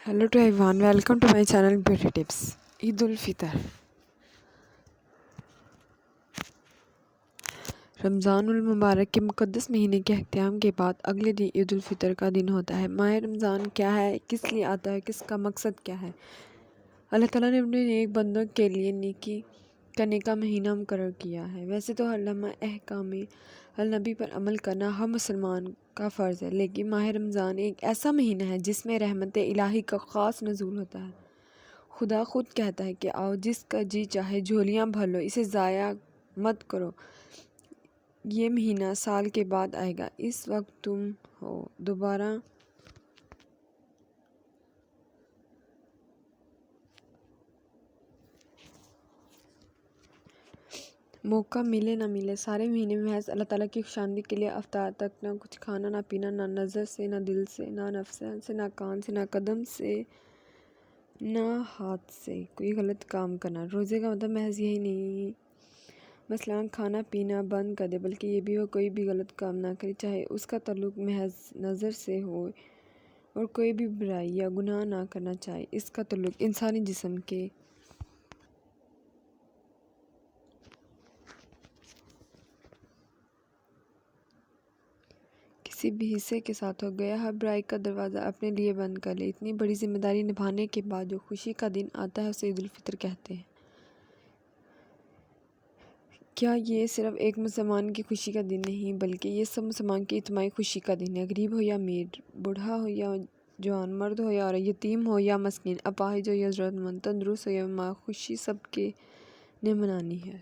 Hello to everyone, welcome to my channel Beauty Tips. عید الفطر رمضان المبارک کے مقدس مہینے کے اختتام کے بعد اگلے دن عید الفطر کا دن ہوتا ہے۔ ماہ رمضان کیا ہے، کس لیے آتا ہے، کس کا مقصد کیا ہے؟ اللہ تعالیٰ نے اپنے نیک بندوں کے لیے نیکی کرنے کا مہینہ مقرر کیا ہے۔ ویسے تو ہر لمحہ احکام النبی پر عمل کرنا ہر مسلمان کا فرض ہے، لیکن ماہ رمضان ایک ایسا مہینہ ہے جس میں رحمت الہی کا خاص نزول ہوتا ہے۔ خدا خود کہتا ہے کہ آؤ، جس کا جی چاہے جھولیاں بھر لو، اسے ضائع مت کرو۔ یہ مہینہ سال کے بعد آئے گا، اس وقت تم ہو دوبارہ موقع ملے نہ ملے، سارے مہینے میں محض اللہ تعالیٰ کی خوشامدی کے لیے افطار تک نہ کچھ کھانا نہ پینا، نہ نظر سے، نہ دل سے، نہ نفس سے، نہ کان سے، نہ قدم سے، نہ ہاتھ سے کوئی غلط کام کرنا۔ روزے کا مطلب محض یہی نہیں مثلاً کھانا پینا بند کر دے، بلکہ یہ بھی ہو کوئی بھی غلط کام نہ کرے، چاہے اس کا تعلق محض نظر سے ہو، اور کوئی بھی برائی یا گناہ نہ کرنا، چاہے اس کا تعلق انسانی جسم کے کسی بھی حصے کے ساتھ ہو۔ گیا ہر برائی کا دروازہ اپنے لیے بند کر لے۔ اتنی بڑی ذمہ داری نبھانے کے بعد جو خوشی کا دن آتا ہے اسے عید الفطر کہتے ہیں۔ کیا یہ صرف ایک مسلمان کی خوشی کا دن نہیں، بلکہ یہ سب مسلمان کی اجتماعی خوشی کا دن ہے۔ غریب ہو یا امیر، بوڑھا ہو یا جوان، مرد ہو یا عورت، یتیم ہو یا مسکین، اپاہج ہو یا ضرورت مند، تندرست ہو یا بیمار، خوشی سب کے نے منانی ہے۔